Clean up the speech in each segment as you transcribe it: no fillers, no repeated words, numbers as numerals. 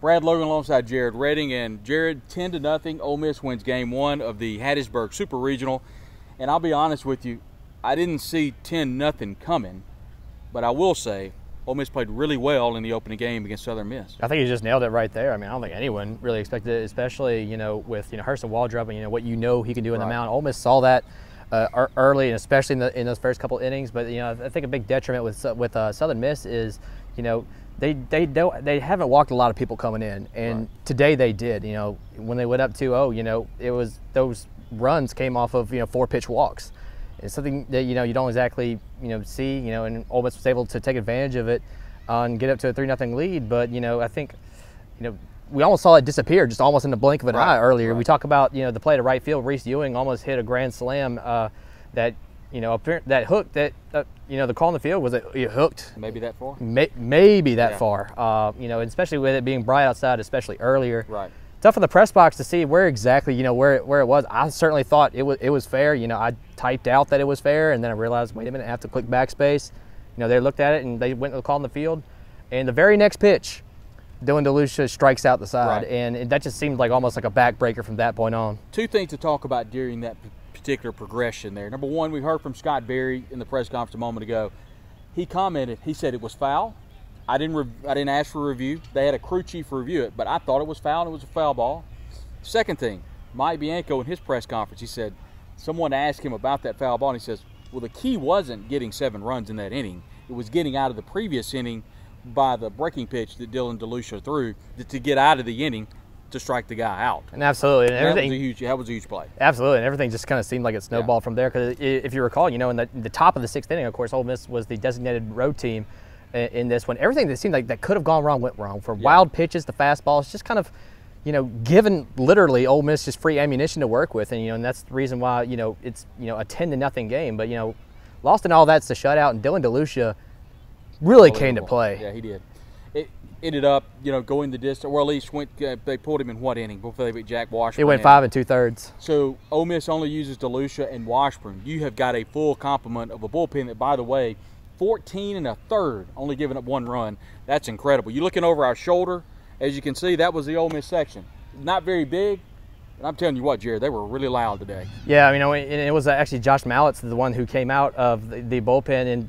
Brad Logan alongside Jared Redding, and Jared, 10-0, Ole Miss wins game 1 of the Hattiesburg Super Regional. And I'll be honest with you, I didn't see 10-0 coming, but I will say Ole Miss played really well in the opening game against Southern Miss. I think you just nailed it right there. I mean, I don't think anyone really expected it, especially with Hurston Waldrop and what he can do in the mound. Ole Miss saw that early, and especially in those first couple innings. But I think a big detriment with Southern Miss is they haven't walked a lot of people coming in, and today they did. When they went up 2-0, it was those runs came off of 4-pitch walks. It's something that you don't exactly see. And Ole Miss was able to take advantage of it and get up to a 3-0 lead. But I think we almost saw it disappear just almost in the blink of an eye earlier. We talk about the play to right field. Reese Ewing almost hit a grand slam that that hook that the call in the field was it hooked maybe that far, maybe that far. Especially with it being bright outside, especially earlier. Right. Tough in the press box to see where exactly where it was. I certainly thought it was fair. I typed out that it was fair, and then I realized, wait a minute, I have to click backspace. They looked at it and they went to the call in the field, and the very next pitch, Dylan DeLucia strikes out the side, and that just seemed like almost like a backbreaker from that point on. Two things to talk about during that particular progression there. Number one, we heard from Scott Berry in the press conference a moment ago. He commented, he said it was foul. I didn't ask for a review. They had a crew chief review it, but I thought it was foul and it was a foul ball. Second thing, Mike Bianco in his press conference, he said someone asked him about that foul ball, and he says, well, the key wasn't getting 7 runs in that inning. It was getting out of the previous inning by the breaking pitch that Dylan DeLucia threw to get out of the inning to strike the guy out. And absolutely. And that was a huge play. Absolutely. And everything just kind of seemed like it snowballed from there. Because if you recall, in the top of the 6th inning, of course, Ole Miss was the designated road team in this one. Everything that seemed like that could have gone wrong went wrong. From wild pitches to fastballs, just kind of, given literally Ole Miss just free ammunition to work with. And that's the reason why, it's, a 10-0 game. But, lost in all that's the shutout, and Dylan DeLucia really came to play. Yeah, he did. It ended up, going the distance, or at least they pulled him in what inning before they beat Jack Washburn? It went 5 2/3. So Ole Miss only uses DeLucia and Washburn. You have got a full complement of a bullpen that, by the way, 14 1/3, only giving up 1 run. That's incredible. You're looking over our shoulder. As you can see, that was the Ole Miss section. Not very big. And I'm telling you what, Jared, they were really loud today. Yeah, and it was actually Josh Mallett's the one who came out of the bullpen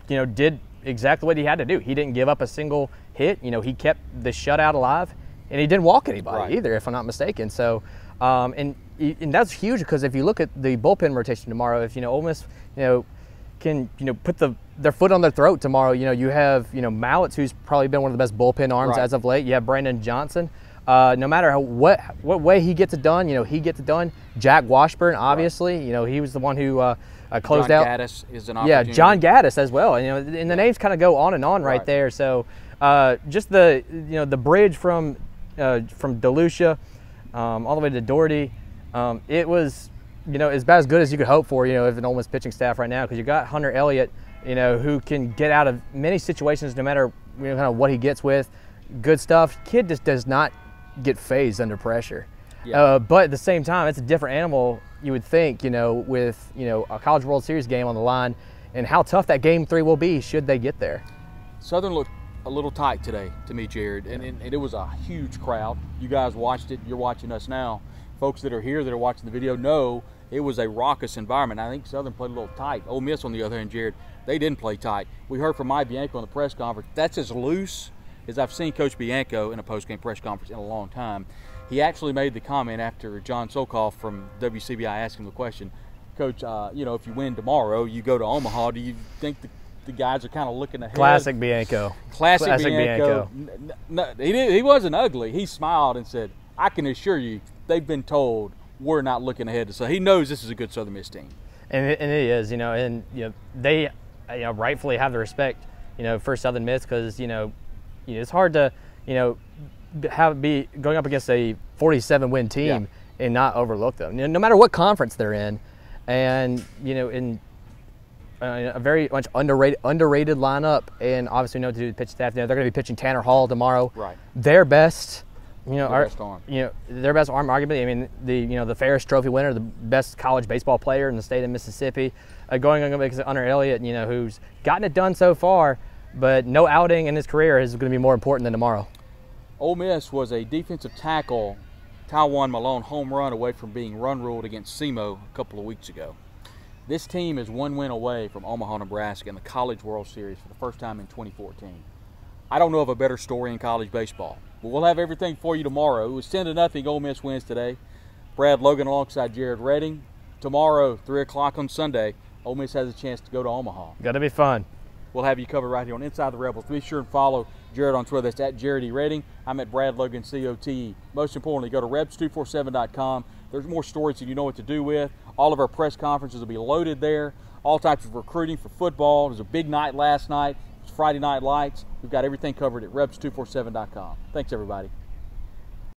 and, did exactly what he had to do. He didn't give up a single hit. He kept the shutout alive, and he didn't walk anybody either, if I'm not mistaken. So, and that's huge, because if you look at the bullpen rotation tomorrow, if Ole Miss, can put their foot on their throat tomorrow, you have Mallett's, who's probably been one of the best bullpen arms as of late. You have Brandon Johnson. No matter what way he gets it done, he gets it done. Jack Washburn, obviously, he was the one who closed out. John Gaddis is an opportunity. Yeah, John Gaddis as well. And the names kind of go on and on right there. So just the bridge from DeLucia all the way to Doherty, it was as about as good as you could hope for if an Ole Miss pitching staff right now, because you got Hunter Elliott, who can get out of many situations no matter kind of what he gets with. Good stuff. Kid just does not get phased under pressure. But at the same time, it's a different animal, you would think, with a College World Series game on the line, and how tough that Game 3 will be should they get there. Southern looked a little tight today to me, Jared, and it was a huge crowd. You guys watched it. You're watching us now. Folks that are here that are watching the video know it was a raucous environment. I think Southern played a little tight. Ole Miss, on the other hand, Jared, they didn't play tight. We heard from Mike Bianco in the press conference. That's as loose as I've seen Coach Bianco in a post-game press conference in a long time. He actually made the comment after John Sokol from WCBI asked him the question, Coach, if you win tomorrow, you go to Omaha, do you think the guys are kind of looking ahead? Classic Bianco. Classic Bianco. No, he wasn't ugly. He smiled and said, I can assure you, they've been told we're not looking ahead. So he knows this is a good Southern Miss team. And it is, and they rightfully have the respect, for Southern Miss, because, it's hard to, be going up against a 47-win team and not overlook them, no matter what conference they're in. And, in a very much underrated lineup, and obviously to do the pitch staff. They're going to be pitching Tanner Hall tomorrow. Right. Their best, their best arm. Their best arm, arguably. I mean, the Ferris Trophy winner, the best college baseball player in the state of Mississippi, going against Hunter Elliott, who's gotten it done so far, but no outing in his career is going to be more important than tomorrow. Ole Miss was a defensive tackle, Tywan Malone, home run away from being run ruled against SEMO a couple of weeks ago. This team is one win away from Omaha, Nebraska in the College World Series for the first time in 2014. I don't know of a better story in college baseball, but we'll have everything for you tomorrow. It was 10-0. Ole Miss wins today. Brad Logan alongside Jared Redding. Tomorrow, 3 o'clock on Sunday, Ole Miss has a chance to go to Omaha. Got to be fun. We'll have you covered right here on Inside the Rebels. Be sure and follow Jared on Twitter. That's at Jared E. Redding. I'm at Brad Logan, COTE. Most importantly, go to Rebs247.com. There's more stories that you know what to do with. All of our press conferences will be loaded there. All types of recruiting for football. It was a big night last night. It was Friday Night Lights. We've got everything covered at Rebs247.com. Thanks, everybody.